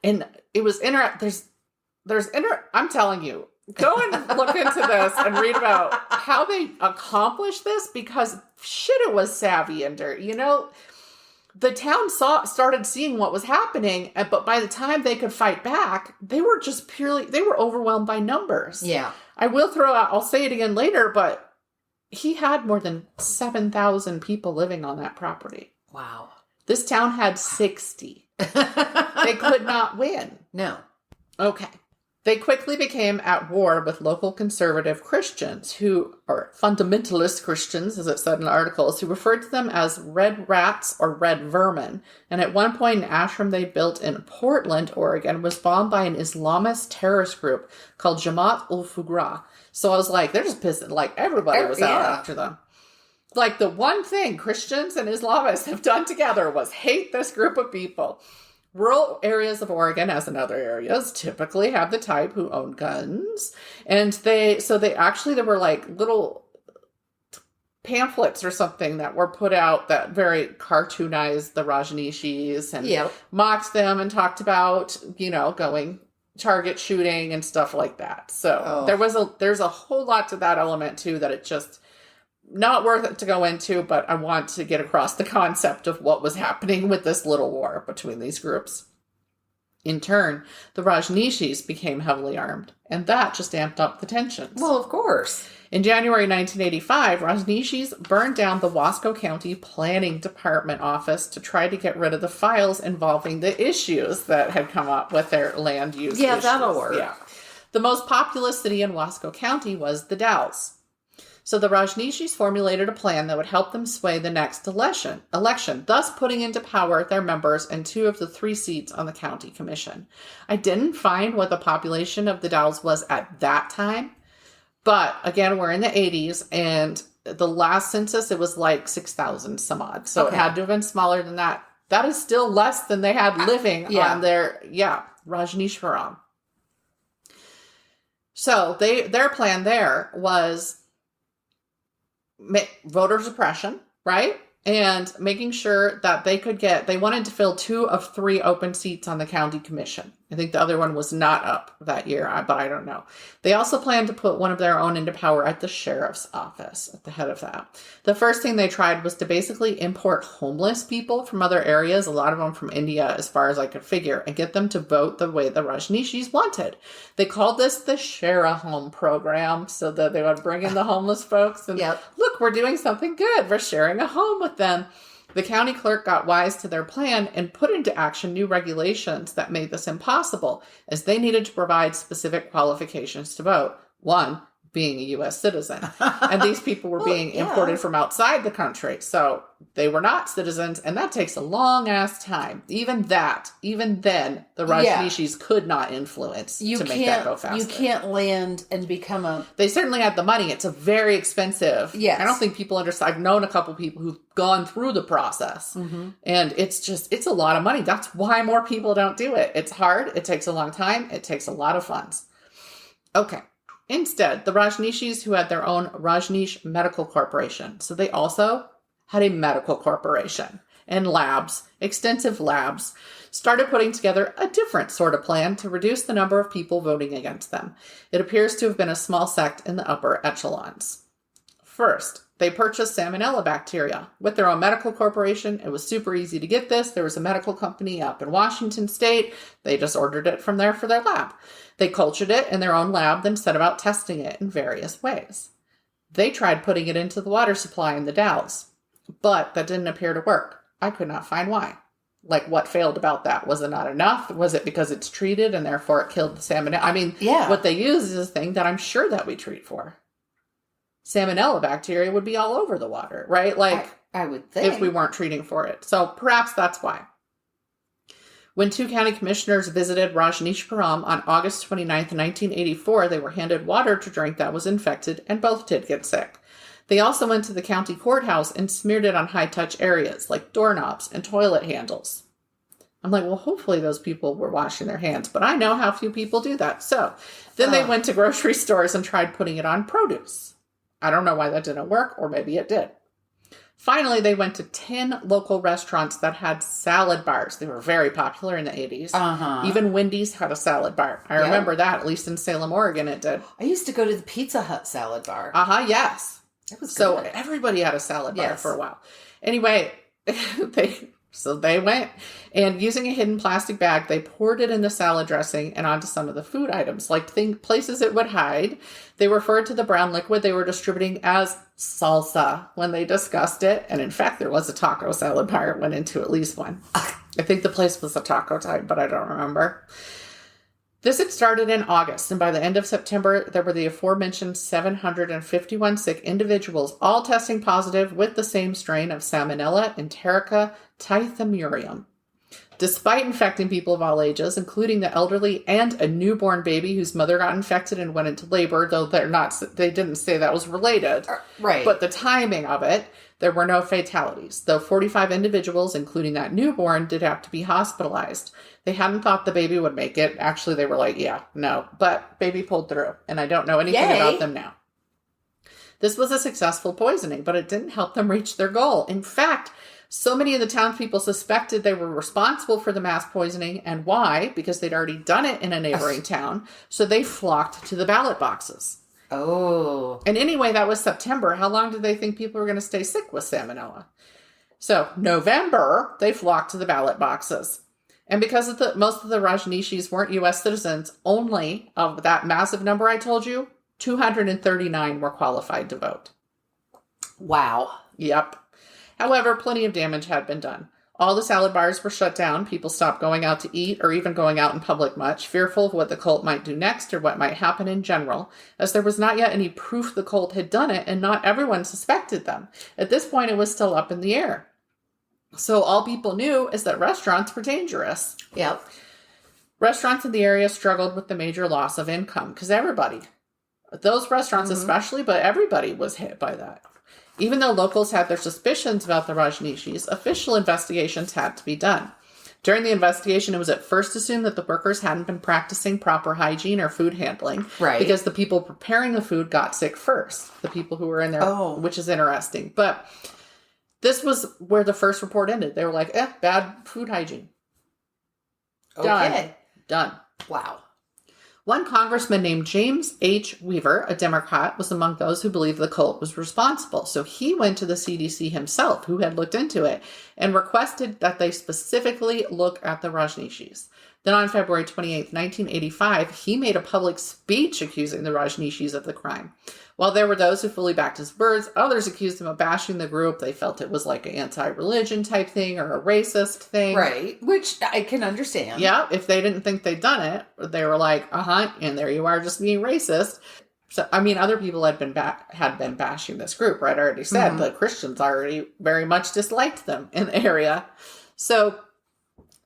And it was I'm telling you, go and look into this and read about how they accomplished this, because shit, it was savvy and dirt. The town started seeing what was happening, but by the time they could fight back, they were overwhelmed by numbers. Yeah. I will throw out, I'll say it again later, but he had more than 7,000 people living on that property. Wow. This town had 60. They could not win. No. Okay. They quickly became at war with local conservative Christians who are fundamentalist Christians, as it said in articles, who referred to them as red rats or red vermin. And at one point, an ashram they built in Portland, Oregon, was bombed by an Islamist terrorist group called Jamaat ul-Fuqra. So I was like, they're just pissing, everybody was out after them. The one thing Christians and Islamists have done together was hate this group of people. Rural areas of Oregon, as in other areas, typically have the type who own guns. And there were little pamphlets or something that were put out that very cartoonized the Rajneeshees and mocked them and talked about, going target shooting and stuff like that. So there's a whole lot to that element too, that it just not worth it to go into, but I want to get across the concept of what was happening with this little war between these groups. In turn, the Rajneeshees became heavily armed, and that just amped up the tensions. Well, of course. In January 1985, Rajneeshees burned down the Wasco County Planning Department office to try to get rid of the files involving the issues that had come up with their land use issues. That'll work. Yeah. The most populous city in Wasco County was the Dalles. So the Rajneeshees formulated a plan that would help them sway the next election, thus putting into power their members in 2 of the 3 seats on the county commission. I didn't find what the population of the Dalles was at that time, but again, we're in the 80s, and the last census, it was 6,000 some odd. So It had to have been smaller than that. That is still less than they had living on their, Rajneeshees. So their plan there was voter suppression, right? And making sure that they wanted to fill 2 of 3 open seats on the county commission. I think the other one was not up that year, but I don't know. They also planned to put one of their own into power at the sheriff's office, at the head of that. The first thing they tried was to basically import homeless people from other areas, a lot of them from India, as far as I could figure, and get them to vote the way the Rajneeshees wanted. They called this the Share a Home program, so that they would bring in the homeless folks and look, we're doing something good. We're sharing a home with them. The county clerk got wise to their plan and put into action new regulations that made this impossible, as they needed to provide specific qualifications to vote. One, being a U.S. citizen. And these people were being imported from outside the country. So they were not citizens, and that takes a long-ass time. Even then, the Rajneeshees could not influence to make that go faster. You can't land and become a... They certainly had the money. It's a very expensive. Yes. I don't think people understand. I've known a couple people who've gone through the process. And it's a lot of money. That's why more people don't do it. It's hard. It takes a long time. It takes a lot of funds. Okay. Instead, the Rajneeshees, who had their own Rajneesh Medical Corporation, so they also had a medical corporation and labs, extensive labs, started putting together a different sort of plan to reduce the number of people voting against them. It appears to have been a small sect in the upper echelons. First, they purchased salmonella bacteria. With their own medical corporation, it was super easy to get this. There was a medical company up in Washington State. They just ordered it from there for their lab. They cultured it in their own lab, then set about testing it in various ways. They tried putting it into the water supply in the Dalles, but that didn't appear to work. I could not find why. Like, what failed about that? Was it not enough? Was it because it's treated and therefore it killed the salmonella? I mean, what they use is a thing that I'm sure that we treat for. Salmonella bacteria would be all over the water, right? Like, I would think. If we weren't treating for it. So perhaps that's why. When two county commissioners visited Rajneeshpuram on August 29th, 1984, they were handed water to drink that was infected, and both did get sick. They also went to the county courthouse and smeared it on high-touch areas like doorknobs and toilet handles. I'm like, well, hopefully those people were washing their hands, but I know how few people do that. So then they went to grocery stores and tried putting it on produce. I don't know why that didn't work, or maybe it did. Finally, they went to 10 local restaurants that had salad bars. They were very popular in the 80s. Even Wendy's had a salad bar. I remember that, at least in Salem, Oregon, it did. I used to go to the Pizza Hut salad bar. Yes. It was so good. Everybody had a salad bar for a while. Anyway, they went, and using a hidden plastic bag, they poured it in the salad dressing and onto some of the food items, like places it would hide. They referred to the brown liquid they were distributing as salsa when they discussed it. And in fact, there was a taco salad bar. It went into at least one. I think the place was a taco type, but I don't remember. This had started in August, and by the end of September, there were the aforementioned 751 sick individuals, all testing positive with the same strain of Salmonella enterica typhimurium. Despite infecting people of all ages, including the elderly and a newborn baby whose mother got infected and went into labor, though they didn't say that was related. Right. But the timing of it, there were no fatalities, though 45 individuals, including that newborn, did have to be hospitalized. They hadn't thought the baby would make it. Actually, they were like, yeah, no. But baby pulled through, and I don't know anything about them now. This was a successful poisoning, but it didn't help them reach their goal. In fact, so many of the townspeople suspected they were responsible for the mass poisoning. And why? Because they'd already done it in a neighboring town. So they flocked to the ballot boxes. Oh. And anyway, that was September. How long did they think people were going to stay sick with salmonella? So November, they flocked to the ballot boxes. And because most of the Rajneeshees weren't U.S. citizens, only of that massive number I told you, 239 were qualified to vote. Wow. Yep. However, plenty of damage had been done. All the salad bars were shut down. People stopped going out to eat or even going out in public much, fearful of what the cult might do next or what might happen in general, as there was not yet any proof the cult had done it and not everyone suspected them. At this point, it was still up in the air. So all people knew is that restaurants were dangerous. Yep. Restaurants in the area struggled with the major loss of income because those restaurants especially, but everybody was hit by that. Even though locals had their suspicions about the Rajneeshees, official investigations had to be done. During the investigation, it was at first assumed that the workers hadn't been practicing proper hygiene or food handling. Right. Because the people preparing the food got sick first. The people who were in there, which is interesting. But this was where the first report ended. They were like, bad food hygiene. Done. Wow. One congressman named James H. Weaver, a Democrat, was among those who believed the cult was responsible. So he went to the CDC himself, who had looked into it, and requested that they specifically look at the Rajneeshees. Then on February 28th, 1985, he made a public speech accusing the Rajneeshees of the crime. While there were those who fully backed his words, others accused him of bashing the group. They felt it was like an anti-religion type thing or a racist thing. Right, which I can understand. Yeah, if they didn't think they'd done it, they were like, and there you are just being racist. So, I mean, other people had been bashing this group, right? I already said the Christians already very much disliked them in the area. So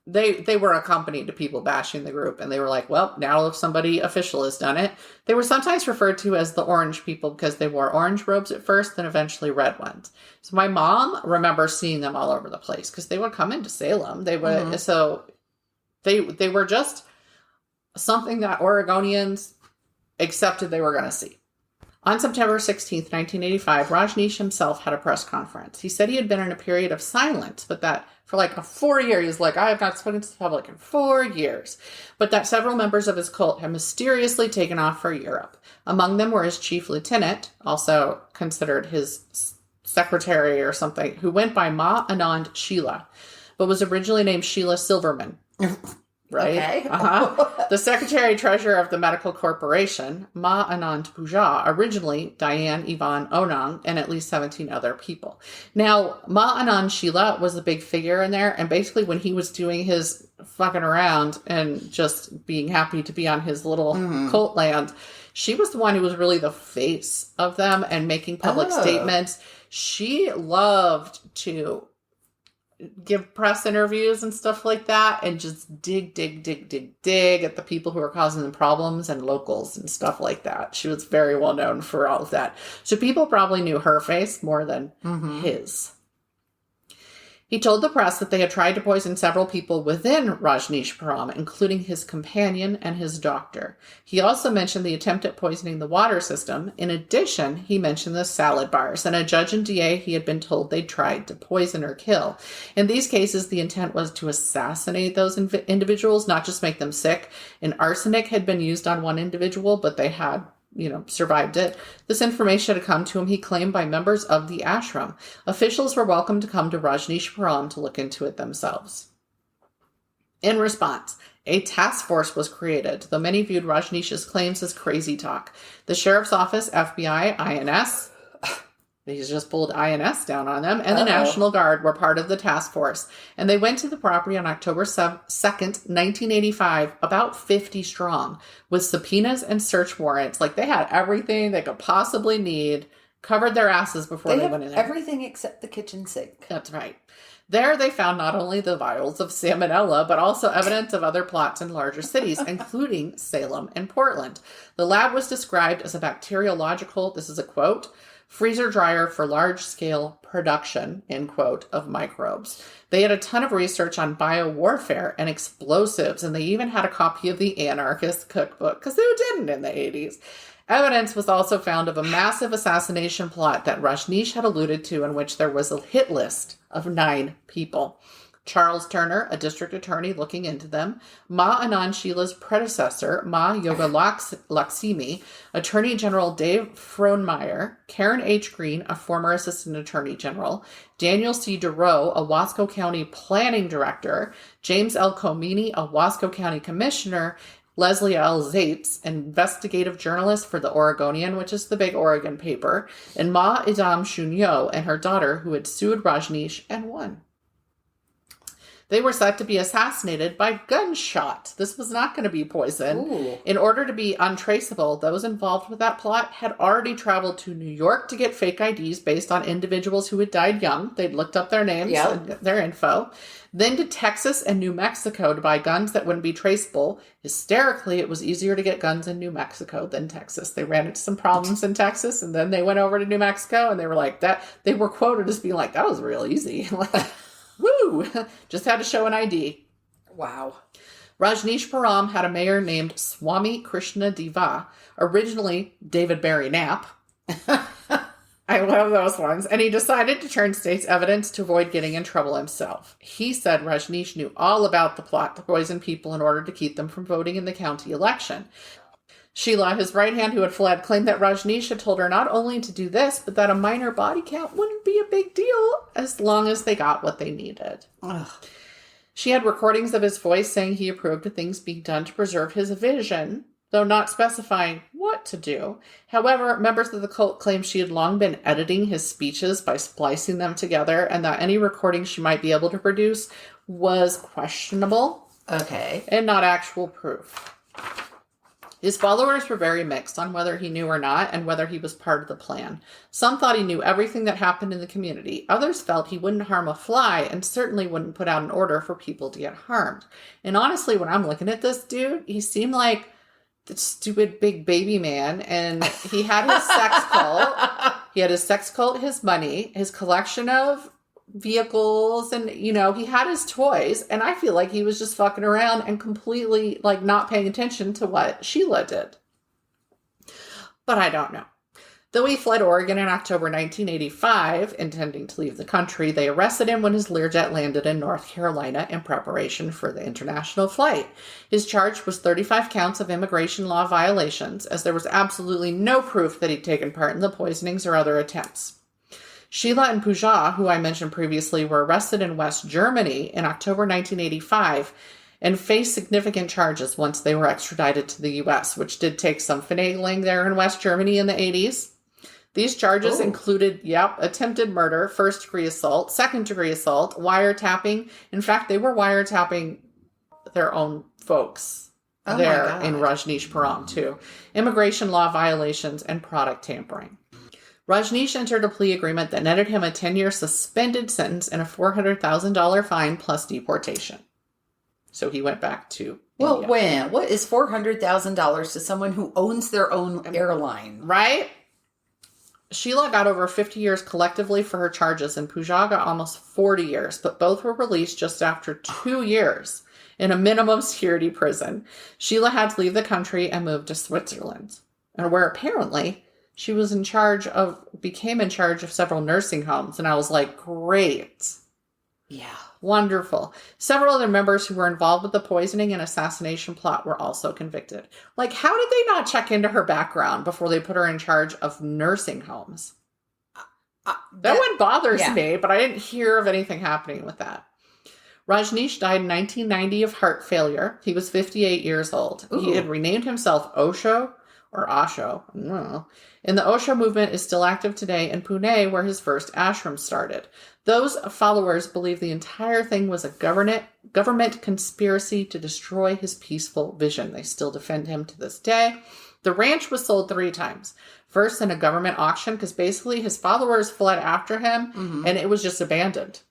they were accompanied to people bashing the group, and they were like, well, now if somebody official has done it. They were sometimes referred to as the orange people because they wore orange robes at first, then eventually red ones. So my mom remembers seeing them all over the place because they would come into Salem. They would, so they were just something that Oregonians accepted they were going to see. On September 16th, 1985, Rajneesh himself had a press conference. He said he had been in a period of silence, but that for like 4 years, he's like, I have not spoken to the public in 4 years. But that several members of his cult had mysteriously taken off for Europe. Among them were his chief lieutenant, also considered his secretary or something, who went by Ma Anand Sheila, but was originally named Sheila Silverman. Right? Okay. The secretary-treasurer of the medical corporation, Ma Anand Puja, originally Diane Yvonne Onang, and at least 17 other people. Now, Ma Anand Sheila was a big figure in there, and basically when he was doing his fucking around and just being happy to be on his little cult land, she was the one who was really the face of them and making public statements. She loved to give press interviews and stuff like that and just dig at the people who are causing the problems and locals and stuff like that. She was very well known for all of that. So people probably knew her face more than his. He told the press that they had tried to poison several people within Rajneeshpuram, including his companion and his doctor. He also mentioned the attempt at poisoning the water system. In addition, he mentioned the salad bars, and a judge and DA he had been told they tried to poison or kill. In these cases, the intent was to assassinate those individuals, not just make them sick. And arsenic had been used on one individual, but they had survived it. This information had come to him, he claimed, by members of the ashram. Officials were welcome to come to Rajneeshpuram to look into it themselves. In response, a task force was created, though many viewed Rajneesh's claims as crazy talk. The sheriff's office, FBI, INS, he's just pulled INS down on them, and the National Guard were part of the task force. And they went to the property on October 2nd, 1985, about 50 strong, with subpoenas and search warrants. Like, they had everything they could possibly need, covered their asses before they went in there. Everything except the kitchen sink. That's right. There they found not only the vials of salmonella, but also evidence of other plots in larger cities, including Salem and Portland. The lab was described as a bacteriological, this is a quote, freezer dryer for large-scale production, end quote, of microbes. They had a ton of research on biowarfare and explosives, and they even had a copy of the Anarchist Cookbook, because who didn't in the 80s? Evidence was also found of a massive assassination plot that Rajneesh had alluded to, in which there was a hit list of 9 people. Charles Turner, a district attorney looking into them, Ma Anand Sheila's predecessor, Ma Yoga Laxmi, Attorney General Dave Frohnmeyer, Karen H. Green, a former assistant attorney general, Daniel C. DeRoe, a Wasco County planning director, James L. Comini, a Wasco County commissioner, Leslie L. Zaitz, an investigative journalist for the Oregonian, which is the big Oregon paper, and Ma Idam Shunyo and her daughter, who had sued Rajneesh and won. They were set to be assassinated by gunshot. This was not going to be poison. Ooh. In order to be untraceable, those involved with that plot had already traveled to New York to get fake IDs based on individuals who had died young. They'd looked up their names and their info. Then to Texas and New Mexico to buy guns that wouldn't be traceable. Hysterically, it was easier to get guns in New Mexico than Texas. They ran into some problems in Texas, and then they went over to New Mexico, and they were like, that. They were quoted as being like, that was real easy. Woo! Just had to show an ID. Wow. Rajneeshpuram had a mayor named Swami Krishna Deva, originally David Barry Knapp. I love those ones. And he decided to turn state's evidence to avoid getting in trouble himself. He said Rajneesh knew all about the plot to poison people in order to keep them from voting in the county election. Sheila, his right hand who had fled, claimed that Rajneesh had told her not only to do this, but that a minor body count wouldn't be a big deal as long as they got what they needed. Ugh. She had recordings of his voice saying he approved of things being done to preserve his vision, though not specifying what to do. However, members of the cult claimed she had long been editing his speeches by splicing them together, and that any recording she might be able to produce was questionable. Okay. And not actual proof. His followers were very mixed on whether he knew or not and whether he was part of the plan. Some thought he knew everything that happened in the community. Others felt he wouldn't harm a fly and certainly wouldn't put out an order for people to get harmed. And honestly, when I'm looking at this dude, he seemed like the stupid big baby man, and he had his sex cult. He had his sex cult, his money, his collection of vehicles, and he had his toys, and I feel like he was just fucking around and completely not paying attention to what Sheila did. But I don't know. Though he fled Oregon in October 1985, intending to leave the country, they arrested him when his Learjet landed in North Carolina in preparation for the international flight. His charge was 35 counts of immigration law violations, as there was absolutely no proof that he'd taken part in the poisonings or other attempts. Sheila and Pooja, who I mentioned previously, were arrested in West Germany in October 1985 and faced significant charges once they were extradited to the U.S., which did take some finagling there in West Germany in the 80s. These charges included, attempted murder, first-degree assault, second-degree assault, wiretapping. In fact, they were wiretapping their own folks there in Rajneeshpuram, too. Immigration law violations and product tampering. Rajneesh entered a plea agreement that netted him a 10-year suspended sentence and a $400,000 fine plus deportation. So he went back to India. What is $400,000 to someone who owns their own airline? Right? Sheila got over 50 years collectively for her charges, and Pooja got almost 40 years, but both were released just after 2 years in a minimum security prison. Sheila had to leave the country and move to Switzerland, and where apparently she was became in charge of several nursing homes. And I was like, great. Yeah. Wonderful. Several other members who were involved with the poisoning and assassination plot were also convicted. How did they not check into her background before they put her in charge of nursing homes? That one bothers me, but I didn't hear of anything happening with that. Rajneesh died in 1990 of heart failure. He was 58 years old. Ooh. He had renamed himself Osho, or Osho, I don't know. And the Osho movement is still active today in Pune, where his first ashram started. Those followers believe the entire thing was a government conspiracy to destroy his peaceful vision. They still defend him to this day. The ranch was sold 3 times. First in a government auction, because basically his followers fled after him, and it was just abandoned.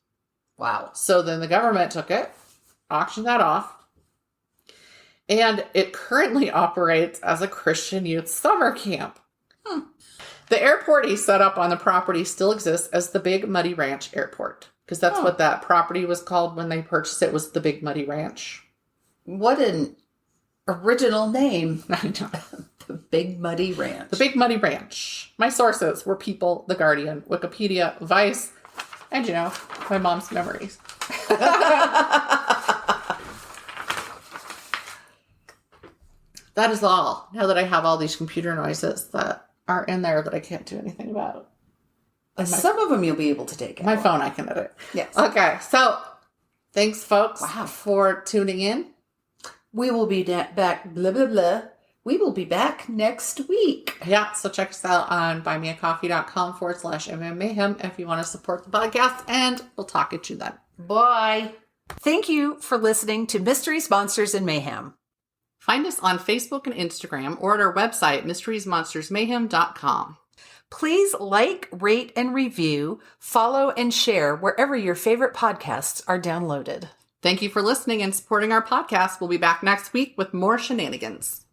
Wow. So then the government took it, auctioned that off, and it currently operates as a Christian youth summer camp. The airport he set up on the property still exists as the Big Muddy Ranch Airport, because that's what that property was called when they purchased it, was the Big Muddy Ranch. What an original name. I know. The Big Muddy Ranch. The Big Muddy Ranch. My sources were People, The Guardian, Wikipedia, Vice, and, my mom's memories. That is all. Now that I have all these computer noises that are in there that I can't do anything about. Some of them you'll be able to take out. My phone I can edit. Yes. Okay, so thanks, folks, for tuning in. We will be back, blah, blah, blah. We will be back next week. Yeah, so check us out on buymeacoffee.com/mmmayhem if you want to support the podcast, and we'll talk at you then. Bye. Thank you for listening to Mysteries, Monsters, and Mayhem. Find us on Facebook and Instagram or at our website, mysteriesmonstersmayhem.com. Please like, rate, and review, follow, and share wherever your favorite podcasts are downloaded. Thank you for listening and supporting our podcast. We'll be back next week with more shenanigans.